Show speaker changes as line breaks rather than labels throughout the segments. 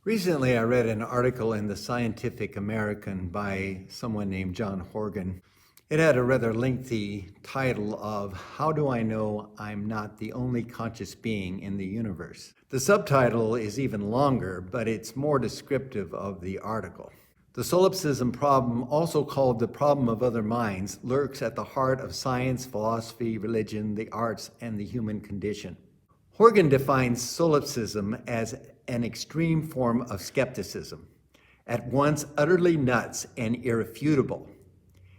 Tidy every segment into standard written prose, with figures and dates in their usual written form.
Recently, I read an article in the Scientific American by someone named John Horgan. It had a rather lengthy title of How Do I Know I'm Not the Only Conscious Being in the Universe? The subtitle is even longer, but it's more descriptive of the article. The solipsism problem, also called the problem of other minds, lurks at the heart of science, philosophy, religion, the arts, and the human condition. Horgan defines solipsism as an extreme form of skepticism, at once utterly nuts and irrefutable.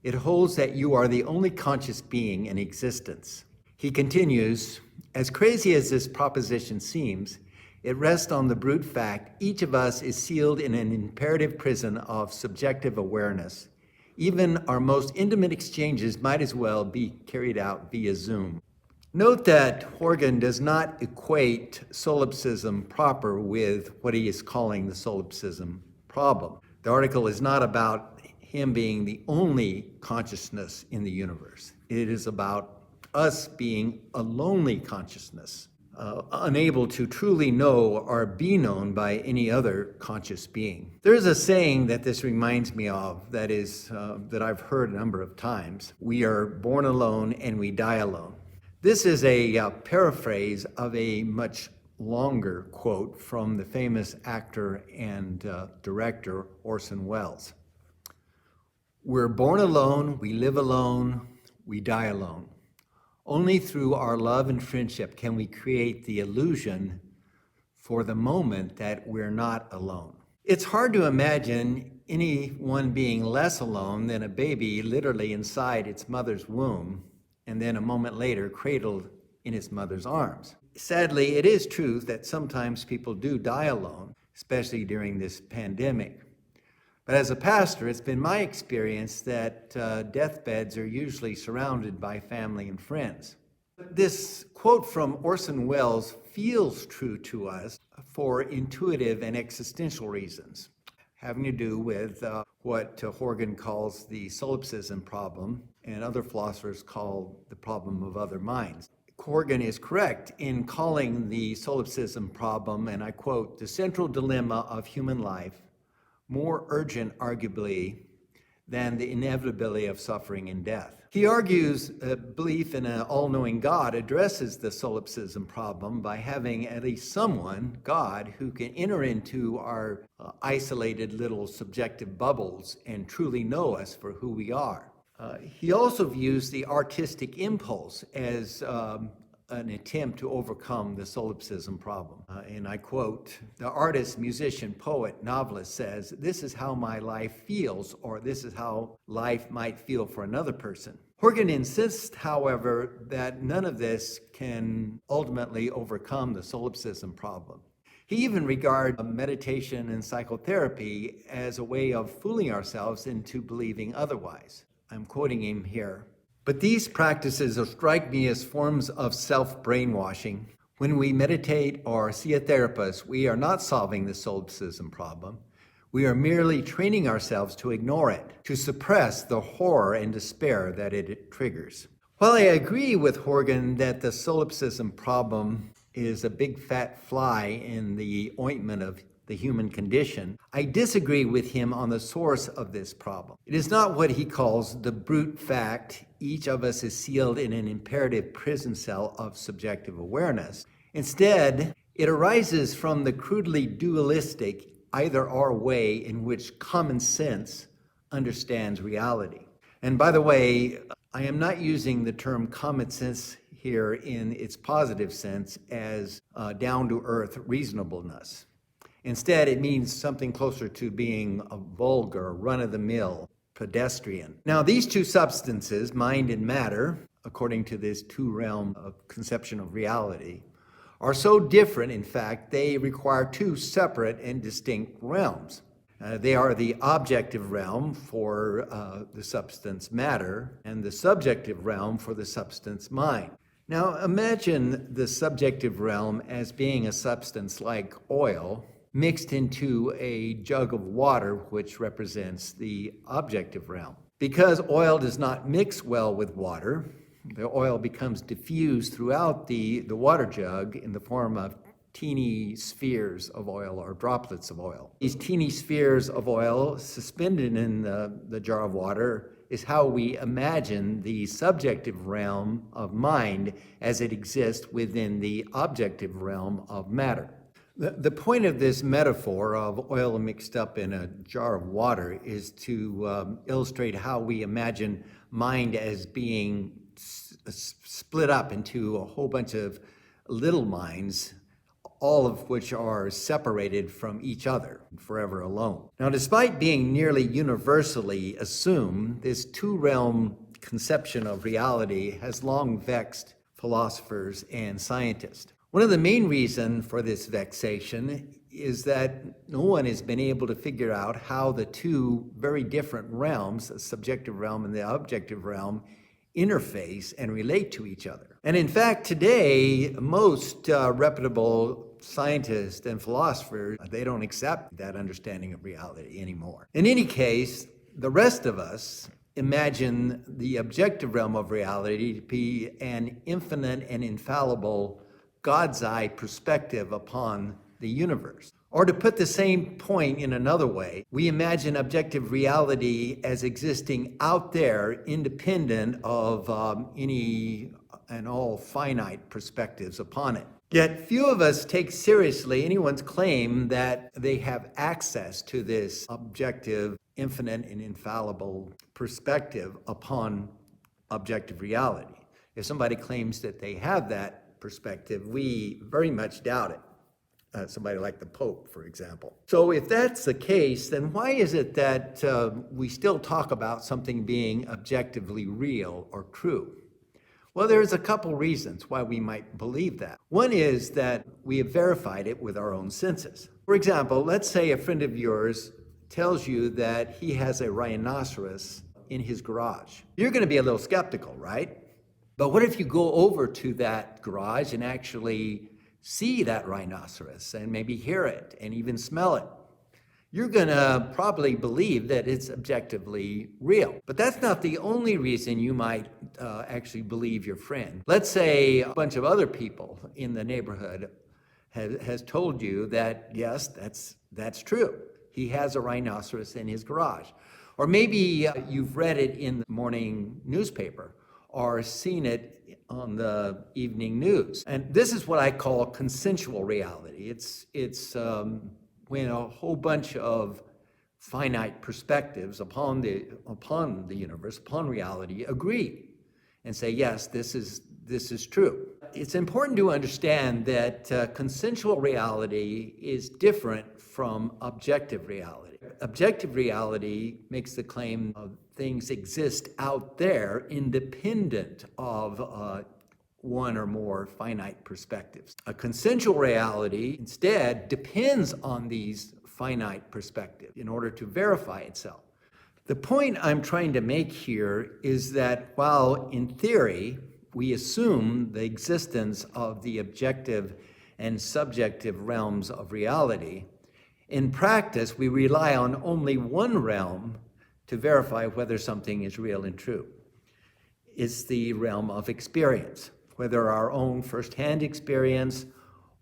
It holds that you are the only conscious being in existence. He continues, as crazy as this proposition seems, it rests on the brute fact each of us is sealed in an imperative prison of subjective awareness. Even our most intimate exchanges might as well be carried out via Zoom. Note that Horgan does not equate solipsism proper with what he is calling the solipsism problem. The article is not about him being the only consciousness in the universe. It is about us being a lonely consciousness, unable to truly know or be known by any other conscious being. There's a saying that this reminds me of that I've heard a number of times. We are born alone and we die alone. This is a paraphrase of a much longer quote from the famous actor and director Orson Welles. We're born alone, we live alone, we die alone. Only through our love and friendship can we create the illusion for the moment that we're not alone. It's hard to imagine anyone being less alone than a baby literally inside its mother's womb, and then a moment later cradled in its mother's arms. Sadly, it is true that sometimes people do die alone, especially during this pandemic. But as a pastor, it's been my experience that deathbeds are usually surrounded by family and friends. This quote from Orson Welles feels true to us for intuitive and existential reasons, having to do with what Horgan calls the solipsism problem and other philosophers call the problem of other minds. Horgan is correct in calling the solipsism problem, and I quote, the central dilemma of human life, more urgent, arguably, than the inevitability of suffering and death. He argues belief in an all-knowing God addresses the solipsism problem by having at least someone, God, who can enter into our isolated little subjective bubbles and truly know us for who we are. He also views the artistic impulse as an attempt to overcome the solipsism problem. And I quote, the artist, musician, poet, novelist says, this is how my life feels, or this is how life might feel for another person. Horgan insists, however, that none of this can ultimately overcome the solipsism problem. He even regards meditation and psychotherapy as a way of fooling ourselves into believing otherwise. I'm quoting him here. But these practices strike me as forms of self-brainwashing. When we meditate or see a therapist, we are not solving the solipsism problem. We are merely training ourselves to ignore it, to suppress the horror and despair that it triggers. While I agree with Horgan that the solipsism problem is a big fat fly in the ointment of the human condition, I disagree with him on the source of this problem. It is not what he calls the brute fact, each of us is sealed in an imperative prison cell of subjective awareness. Instead, it arises from the crudely dualistic either-or way in which common sense understands reality. And by the way, I am not using the term common sense here in its positive sense as down-to-earth reasonableness. Instead, it means something closer to being a vulgar, run-of-the-mill pedestrian. Now, these two substances, mind and matter, according to this two-realm of conception of reality, are so different, in fact, they require two separate and distinct realms. They are the objective realm for the substance matter and the subjective realm for the substance mind. Now, imagine the subjective realm as being a substance like oil mixed into a jug of water, which represents the objective realm. Because oil does not mix well with water, the oil becomes diffused throughout the water jug in the form of teeny spheres of oil or droplets of oil. These teeny spheres of oil suspended in the jar of water is how we imagine the subjective realm of mind as it exists within the objective realm of matter. The point of this metaphor of oil mixed up in a jar of water is to illustrate how we imagine mind as being split up into a whole bunch of little minds, all of which are separated from each other, forever alone. Now, despite being nearly universally assumed, this two-realm conception of reality has long vexed philosophers and scientists. One of the main reasons for this vexation is that no one has been able to figure out how the two very different realms, the subjective realm and the objective realm, interface and relate to each other. And in fact, today, most reputable scientists and philosophers, they don't accept that understanding of reality anymore. In any case, the rest of us imagine the objective realm of reality to be an infinite and infallible God's eye perspective upon the universe. Or to put the same point in another way, we imagine objective reality as existing out there, independent of any and all finite perspectives upon it. Yet few of us take seriously anyone's claim that they have access to this objective, infinite, and infallible perspective upon objective reality. If somebody claims that they have that perspective, we very much doubt it. Somebody like the Pope, for example. So if that's the case, then why is it that we still talk about something being objectively real or true? Well, there's a couple reasons why we might believe that. One is that we have verified it with our own senses. For example, let's say a friend of yours tells you that he has a rhinoceros in his garage. You're going to be a little skeptical, right? But what if you go over to that garage and actually see that rhinoceros and maybe hear it and even smell it? You're going to probably believe that it's objectively real. But that's not the only reason you might actually believe your friend. Let's say a bunch of other people in the neighborhood has told you that, yes, that's true. He has a rhinoceros in his garage. Or maybe you've read it in the morning newspaper or seen it on the evening news. And this is what I call consensual reality. It's when a whole bunch of finite perspectives upon the universe, upon reality, agree and say, yes, this is true. It's important to understand that consensual reality is different from objective reality. Objective reality makes the claim of things exist out there independent of one or more finite perspectives. A consensual reality instead depends on these finite perspectives in order to verify itself. The point I'm trying to make here is that while in theory we assume the existence of the objective and subjective realms of reality, in practice we rely on only one realm to verify whether something is real and true. It's the realm of experience, whether our own first-hand experience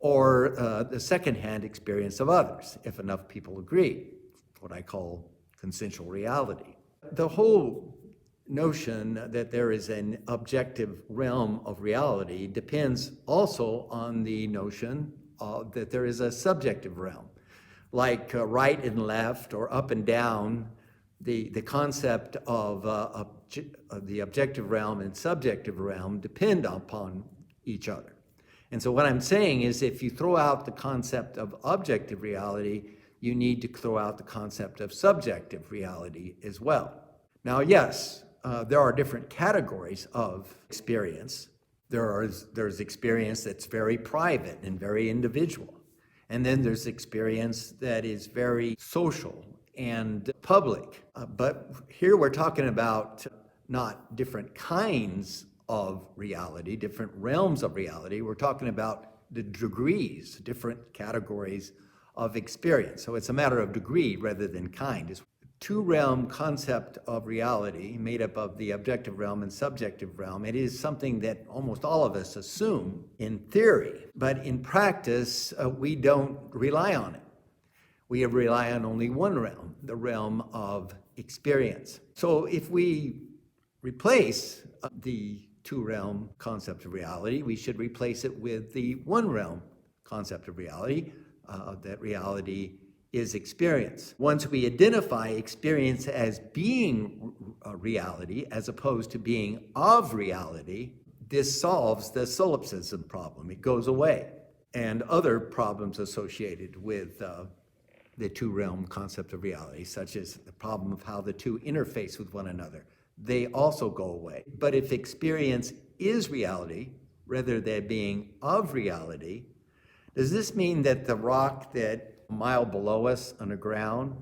or the second-hand experience of others, if enough people agree, what I call consensual reality. The whole notion that there is an objective realm of reality depends also on the notion that there is a subjective realm, like right and left or up and down. The concept of the objective realm and subjective realm depend upon each other. And so what I'm saying is if you throw out the concept of objective reality, you need to throw out the concept of subjective reality as well. Now, yes, there are different categories of experience. There's experience that's very private and very individual. And then there's experience that is very social and public. But here we're talking about not different kinds of reality, different realms of reality. We're talking about the degrees, different categories of experience. So it's a matter of degree rather than kind. two-realm concept of reality made up of the objective realm and subjective realm. It is something that almost all of us assume in theory, but in practice, we don't rely on it. We rely on only one realm, the realm of experience. So if we replace the two-realm concept of reality, we should replace it with the one-realm concept of reality, that reality is experience. Once we identify experience as being reality as opposed to being of reality, this solves the solipsism problem. It goes away. And other problems associated with the two-realm concept of reality, such as the problem of how the two interface with one another, they also go away. But if experience is reality, rather than being of reality, does this mean that the rock that a mile below us underground,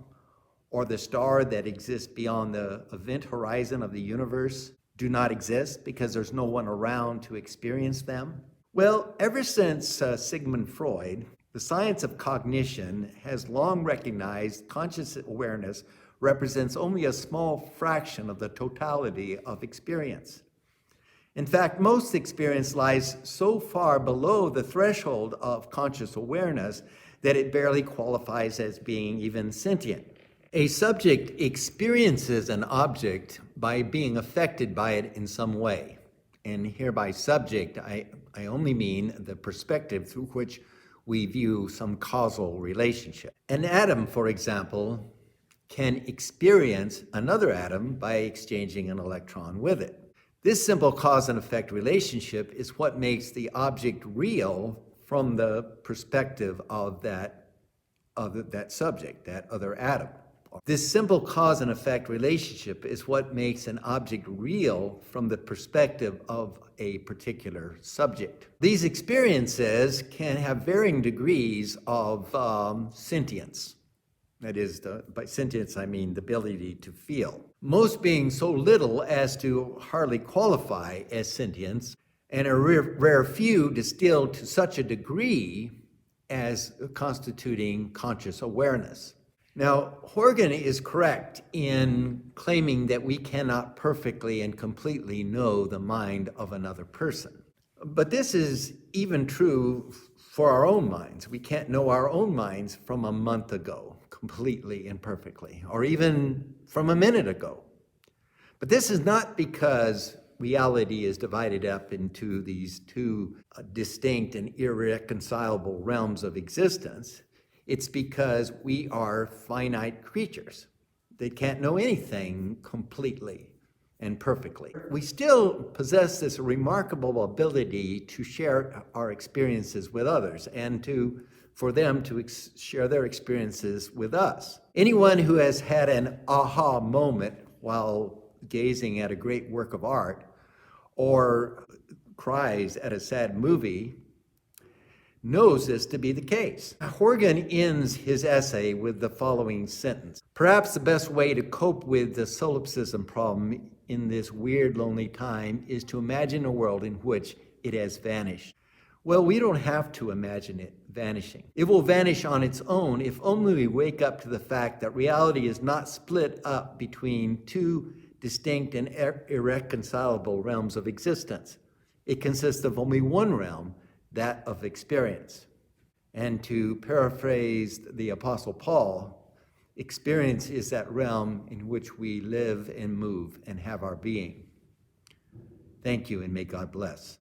or the star that exists beyond the event horizon of the universe do not exist because there's no one around to experience them? Well, ever since Sigmund Freud, the science of cognition has long recognized conscious awareness represents only a small fraction of the totality of experience. In fact, most experience lies so far below the threshold of conscious awareness that it barely qualifies as being even sentient. A subject experiences an object by being affected by it in some way. And here by subject, I only mean the perspective through which we view some causal relationship. An atom, for example, can experience another atom by exchanging an electron with it. This simple cause and effect relationship is what makes the object real from the perspective of that subject, that other atom. This simple cause and effect relationship is what makes an object real from the perspective of a particular subject. These experiences can have varying degrees of sentience. That is, by sentience, I mean the ability to feel. Most being so little as to hardly qualify as sentience, and a rare few distilled to such a degree as constituting conscious awareness. Now, Horgan is correct in claiming that we cannot perfectly and completely know the mind of another person. But this is even true for our own minds. We can't know our own minds from a month ago completely and perfectly, or even from a minute ago. But this is not because reality is divided up into these two distinct and irreconcilable realms of existence. It's because we are finite creatures that can't know anything completely and perfectly. We still possess this remarkable ability to share our experiences with others and for them to share their experiences with us. Anyone who has had an aha moment while gazing at a great work of art or cries at a sad movie knows this to be the case. Horgan ends his essay with the following sentence: "Perhaps the best way to cope with the solipsism problem in this weird, lonely time is to imagine a world in which it has vanished." Well, we don't have to imagine it vanishing. It will vanish on its own if only we wake up to the fact that reality is not split up between two distinct and irreconcilable realms of existence. It consists of only one realm, that of experience. And to paraphrase the Apostle Paul, experience is that realm in which we live and move and have our being. Thank you, and may God bless.